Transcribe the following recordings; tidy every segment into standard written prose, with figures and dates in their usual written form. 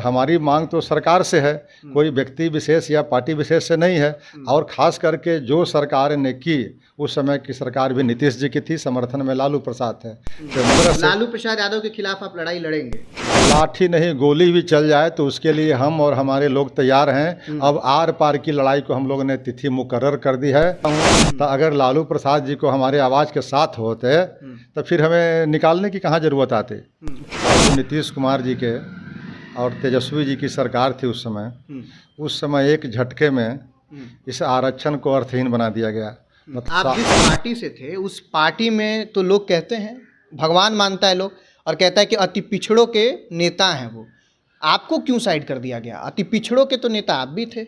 हमारी मांग तो सरकार से है, कोई व्यक्ति विशेष या पार्टी विशेष से नहीं है। और ख़ास करके जो सरकार ने की, उस समय की सरकार भी नीतीश जी की थी, समर्थन में लालू प्रसाद थे। तो लालू प्रसाद यादव के खिलाफ आप लड़ाई लड़ेंगे? लाठी नहीं, गोली भी चल जाए तो उसके लिए हम और हमारे लोग तैयार हैं। अब आर पार की लड़ाई को हम लोगों ने तिथि मुकर्रर कर दी है। तो अगर लालू प्रसाद जी को हमारे आवाज़ के साथ होते तो फिर हमें निकालने की कहाँ ज़रूरत आती। तो नीतीश कुमार जी के और तेजस्वी जी की सरकार थी उस समय एक झटके में इस आरक्षण को अर्थहीन बना दिया गया। आप जिस पार्टी से थे उस पार्टी में तो लोग कहते हैं, भगवान मानता है लोग, और कहता है कि अति पिछड़ों के नेता हैं वो। आपको क्यों साइड कर दिया गया? अति पिछड़ों के तो नेता आप भी थे।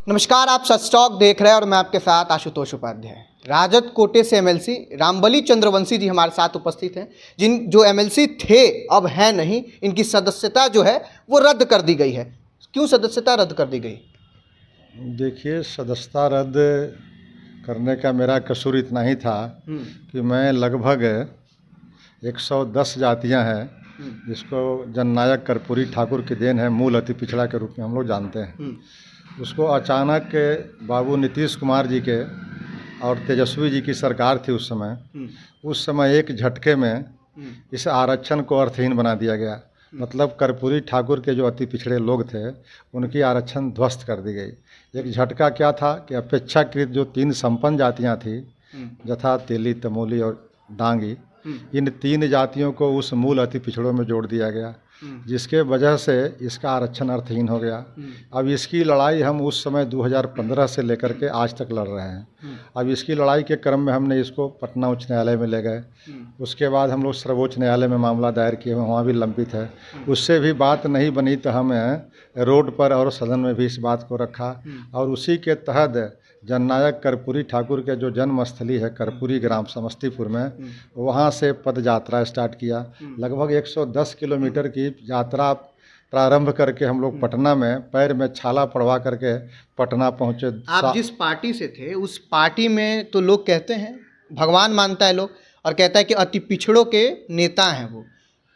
नमस्कार, आप सच टॉक देख रहे हैं और मैं आपके साथ आशुतोष उपाध्याय। राजद कोटे से एमएलसी रामबली चंद्रवंशी जी हमारे साथ उपस्थित हैं, जो एमएलसी थे अब हैं नहीं। इनकी सदस्यता जो है वो रद्द कर दी गई है। क्यों सदस्यता रद्द कर दी गई? देखिए, सदस्यता रद्द करने का मेरा कसूर इतना ही था कि मैं लगभग 110 जातियां हैं जिसको जननायक कर्पूरी ठाकुर की देन है, मूल अति पिछड़ा के रूप में हम लोग जानते हैं। उसको अचानक बाबू नीतीश कुमार जी के और तेजस्वी जी की सरकार थी उस समय एक झटके में इस आरक्षण को अर्थहीन बना दिया गया। मतलब कर्पूरी ठाकुर के जो अति पिछड़े लोग थे उनकी आरक्षण ध्वस्त कर दी गई। एक झटका क्या था कि अपेक्षाकृत जो 3 संपन्न जातियां थी, यथा तेली, तमोली और डांगी, इन 3 जातियों को उस मूल अति पिछड़ों में जोड़ दिया गया, जिसके वजह से इसका आरक्षण अर्थहीन हो गया। अब इसकी लड़ाई हम उस समय 2015 से लेकर के आज तक लड़ रहे हैं। अब इसकी लड़ाई के क्रम में हमने इसको पटना उच्च न्यायालय में ले गए। उसके बाद हम लोग सर्वोच्च न्यायालय में मामला दायर किए, वहाँ भी लंबित है। उससे भी बात नहीं बनी तो हमें रोड पर और सदन में भी इस बात को रखा, और उसी के तहत जननायक कर्पूरी ठाकुर के जो जन्मस्थली है कर्पूरी ग्राम समस्तीपुर में, वहाँ से पद यात्रा स्टार्ट किया। लगभग 110 किलोमीटर की यात्रा प्रारंभ करके हम लोग पटना में पैर में छाला पड़वा करके पटना पहुँचे। आप जिस पार्टी से थे उस पार्टी में तो लोग कहते हैं, भगवान मानता है लोग, और कहता है कि अति पिछड़ों के नेता हैं वो।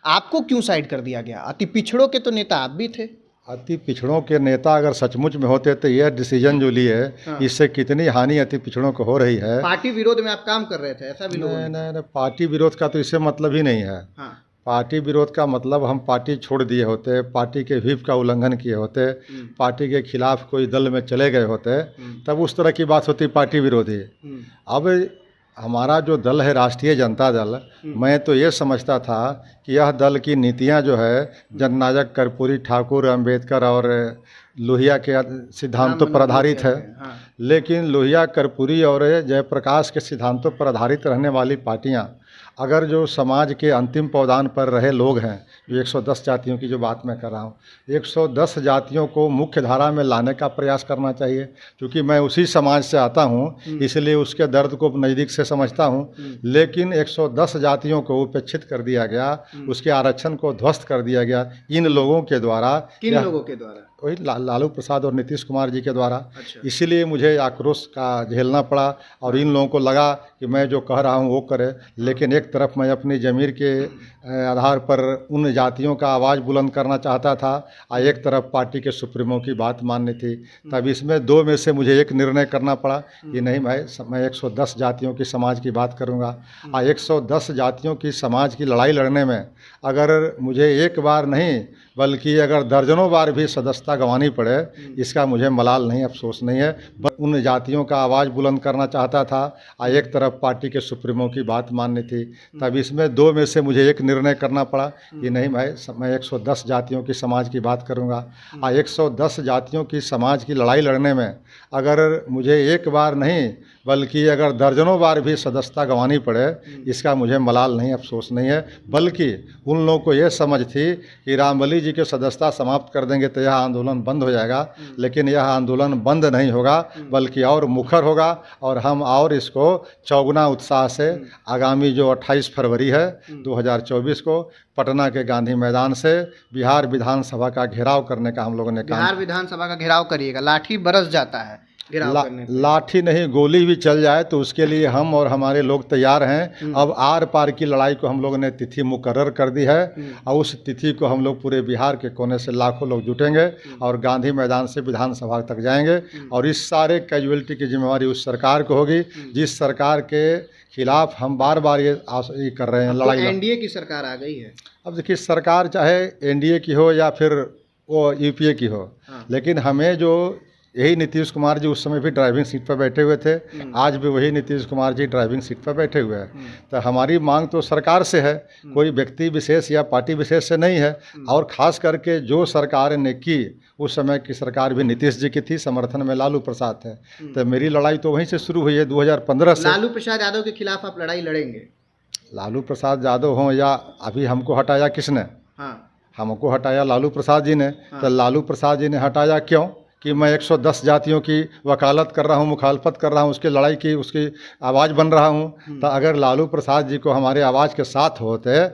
आपको क्यों साइड कर दिया गया? अति पिछड़ों के तो नेता आप भी थे। अति पिछड़ों के नेता अगर सचमुच में होते तो यह डिसीजन जो लिए इससे कितनी हानि अति पिछड़ों को हो रही है। पार्टी विरोध में आप काम कर रहे थे, ऐसा भी लोग नहीं, पार्टी विरोध का तो इससे मतलब ही नहीं है। पार्टी विरोध का मतलब हम पार्टी छोड़ दिए होते, पार्टी के व्हिप का उल्लंघन किए होते, पार्टी के खिलाफ कोई दल में चले गए होते, तब उस तरह की बात होती पार्टी विरोधी। अब हमारा जो दल है राष्ट्रीय जनता दल, मैं तो ये समझता था कि यह दल की नीतियां जो है जननायक कर्पूरी ठाकुर, अंबेडकर और लोहिया के सिद्धांतों पर आधारित है। लेकिन लोहिया, कर्पूरी और जयप्रकाश के सिद्धांतों पर आधारित रहने वाली पार्टियां अगर जो समाज के अंतिम पौधान पर रहे लोग हैं, जो 110 जातियों की जो बात मैं कर रहा हूँ, 110 जातियों को मुख्य धारा में लाने का प्रयास करना चाहिए। क्योंकि मैं उसी समाज से आता हूँ, इसलिए उसके दर्द को नज़दीक से समझता हूँ। लेकिन 110 जातियों को उपेक्षित कर दिया गया, उसके आरक्षण को ध्वस्त कर दिया गया इन लोगों के द्वारा। किन लोगों के द्वारा? वही लालू प्रसाद और नीतीश कुमार जी के द्वारा। अच्छा। इसीलिए मुझे आक्रोश का झेलना पड़ा, और इन लोगों को लगा कि मैं जो कह रहा हूँ वो करे। लेकिन एक तरफ मैं अपनी ज़मीर के आधार पर उन जातियों का आवाज़ बुलंद करना चाहता था, और एक तरफ पार्टी के सुप्रीमो की बात माननी थी। तब इसमें 2 में से मुझे एक निर्णय करना पड़ा कि नहीं, मैं 110 जातियों की समाज की बात करूँगा। और 110 जातियों की समाज की लड़ाई लड़ने में अगर मुझे एक बार नहीं बल्कि अगर दर्जनों बार भी सदस्यता गंवानी पड़े, इसका मुझे मलाल नहीं, अफसोस नहीं है। बस उन जातियों का आवाज़ बुलंद करना चाहता था, और एक तरफ पार्टी के सुप्रीमो की बात माननी थी। तब इसमें 2 में से मुझे एक निर्णय करना पड़ा कि नहीं, मैं 110 जातियों की समाज की बात करूँगा। और 110 जातियों की समाज की लड़ाई लड़ने में अगर मुझे एक बार नहीं बल्कि अगर दर्जनों बार भी सदस्यता गंवानी पड़े, इसका मुझे मलाल नहीं, अफसोस नहीं है। बल्कि उन लोगों को यह समझ थी कि रामबली जी के सदस्यता समाप्त कर देंगे तो यह आंदोलन बंद हो जाएगा। लेकिन यह आंदोलन बंद नहीं होगा, बल्कि और मुखर होगा, और हम और इसको चौगुना उत्साह से आगामी जो 28 फरवरी है 2024 को पटना के गांधी मैदान से बिहार विधानसभा का घेराव करने का हम लोगों ने कहा। बिहार विधानसभा का घेराव करिएगा, लाठी बरस जाता है। घेराव करने पे। लाठी नहीं गोली भी चल जाए तो उसके लिए हम और हमारे लोग तैयार हैं। अब आर पार की लड़ाई को हम लोगों ने तिथि मुकर्रर कर दी है और उस तिथि को हम लोग पूरे बिहार के कोने से लाखों लोग जुटेंगे और गांधी मैदान से विधानसभा तक जाएंगे और इस सारे कैजुअलिटी की जिम्मेवारी उस सरकार को होगी जिस सरकार के खिलाफ हम बार बार ये कर रहे हैं लड़ाई। एनडीए की सरकार आ गई है। अब देखिए सरकार चाहे एनडीए की हो या फिर वो यूपीए की हो, लेकिन हमें जो यही नीतीश कुमार जी उस समय भी ड्राइविंग सीट पर बैठे हुए थे, आज भी वही नीतीश कुमार जी ड्राइविंग सीट पर बैठे हुए हैं। तो हमारी मांग तो सरकार से है, कोई व्यक्ति विशेष या पार्टी विशेष से नहीं है। और ख़ास करके जो सरकार ने की उस समय की सरकार भी नीतीश जी की थी, समर्थन में लालू प्रसाद थे। तो मेरी लड़ाई तो वहीं से शुरू हुई है 2015 से। लालू प्रसाद यादव के खिलाफ आप लड़ाई लड़ेंगे? लालू प्रसाद यादव हों या अभी हमको हटाया किसने? हाँ, हमको हटाया लालू प्रसाद जी ने। तो लालू प्रसाद जी ने हटाया क्यों? कि मैं 110 जातियों की वकालत कर रहा हूँ, मुखालफत कर रहा हूँ, उसकी लड़ाई की उसकी आवाज़ बन रहा हूँ। तो अगर लालू प्रसाद जी को हमारे आवाज़ के साथ होते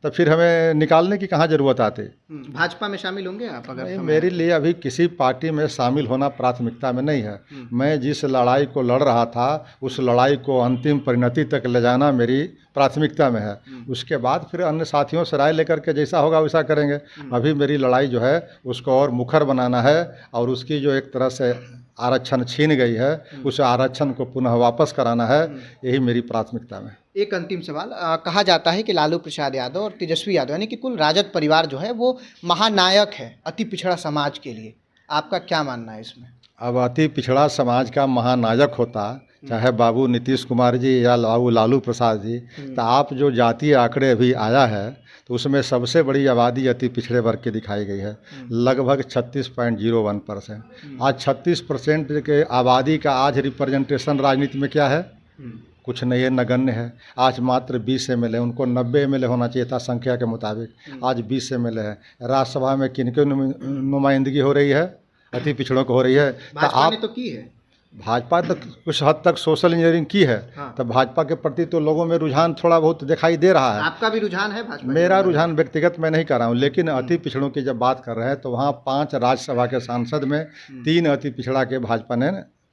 तो फिर हमें निकालने की कहाँ ज़रूरत आती। भाजपा में शामिल होंगे आप? अगर मेरे लिए अभी किसी पार्टी में शामिल होना प्राथमिकता में नहीं है। मैं जिस लड़ाई को लड़ रहा था उस लड़ाई को अंतिम परिणति तक ले जाना मेरी प्राथमिकता में है। उसके बाद फिर अन्य साथियों से राय लेकर के जैसा होगा वैसा करेंगे। अभी मेरी लड़ाई जो है उसको और मुखर बनाना है और उसकी जो एक तरह से आरक्षण छीन गई है उस आरक्षण को पुनः वापस कराना है, यही मेरी प्राथमिकता में। एक अंतिम सवाल, कहा जाता है कि लालू प्रसाद यादव और तेजस्वी यादव यानी कि कुल राजद परिवार जो है वो महानायक है अति पिछड़ा समाज के लिए। आपका क्या मानना है इसमें? अब अति पिछड़ा समाज का महानायक होता चाहे बाबू नीतीश कुमार जी या बाबू लालू प्रसाद जी, तो आप जो जातीय आंकड़े अभी आया है तो उसमें सबसे बड़ी आबादी अति पिछड़े वर्ग की दिखाई गई है, लगभग 36.01%। आज 36% के आबादी का आज रिप्रेजेंटेशन राजनीति में क्या है? कुछ नहीं है, नगण्य है। आज मात्र 20 MLA, उनको 90 MLA होना चाहिए था संख्या के मुताबिक, आज 20 MLA है। राज्यसभा में किनकी नुमाइंदगी हो रही है? अति पिछड़ों को हो रही है। तो भाजपा ने तो की है, भाजपा तो कुछ हद तक सोशल इंजीनियरिंग की है। तो भाजपा के प्रति तो लोगों में रुझान थोड़ा बहुत दिखाई दे रहा है। आपका भी रुझान है भाजपा? मेरा रुझान व्यक्तिगत मैं नहीं कर रहा हूँ, लेकिन अति पिछड़ों की जब बात कर रहे हैं तो वहाँ 5 राज्यसभा के सांसद में 3 अति पिछड़ा के भाजपा ने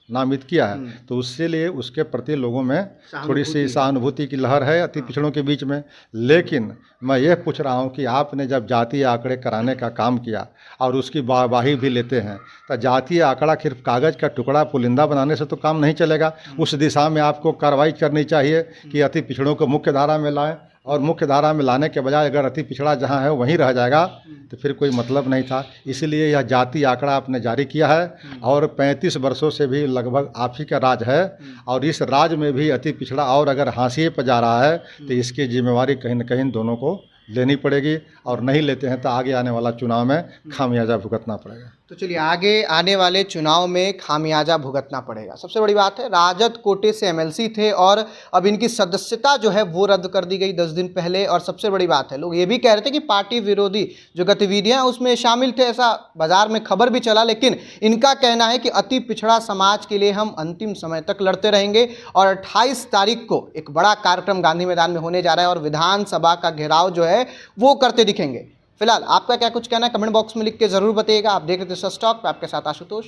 नामित किया है। तो उससे लिए उसके प्रति लोगों में थोड़ी सी सहानुभूति की लहर है अति पिछड़ों के बीच में। लेकिन मैं ये पूछ रहा हूँ कि आपने जब जातीय आंकड़े कराने का काम किया और उसकी वाहवाही भी लेते हैं, तो जातीय आंकड़ा सिर्फ कागज़ का टुकड़ा पुलिंदा बनाने से तो काम नहीं चलेगा। उस दिशा में आपको कार्रवाई करनी चाहिए कि अति पिछड़ों को मुख्य धारा में लाएं, और मुख्य धारा में लाने के बजाय अगर अति पिछड़ा जहां है वहीं रह जाएगा तो फिर कोई मतलब नहीं था। इसलिए यह जाति आंकड़ा आपने जारी किया है और 35 वर्षों से भी लगभग आप ही का राज है और इस राज में भी अति पिछड़ा और अगर हाशिए पर जा रहा है तो इसकी जिम्मेवारी कहीं न कहीं दोनों को लेनी पड़ेगी, और नहीं लेते हैं तो आगे आने वाला चुनाव में खामियाजा भुगतना पड़ेगा। तो चलिए, आगे आने वाले चुनाव में खामियाजा भुगतना पड़ेगा। सबसे बड़ी बात है, राजद कोटे से एमएलसी थे और अब इनकी सदस्यता जो है वो रद्द कर दी गई 10 दिन पहले। और सबसे बड़ी बात है, लोग ये भी कह रहे थे कि पार्टी विरोधी जो गतिविधियां हैं उसमें शामिल थे, ऐसा बाजार में खबर भी चला। लेकिन इनका कहना है कि अति पिछड़ा समाज के लिए हम अंतिम समय तक लड़ते रहेंगे और 28 तारीख को एक बड़ा कार्यक्रम गांधी मैदान में होने जा रहा है और विधानसभा का घेराव जो है वो करते दिखेंगे। फिलहाल आपका क्या कुछ कहना है कमेंट बॉक्स में लिख के जरूर बताइएगा। आप देख रहे थे सच टॉक, आपके साथ आशुतोष।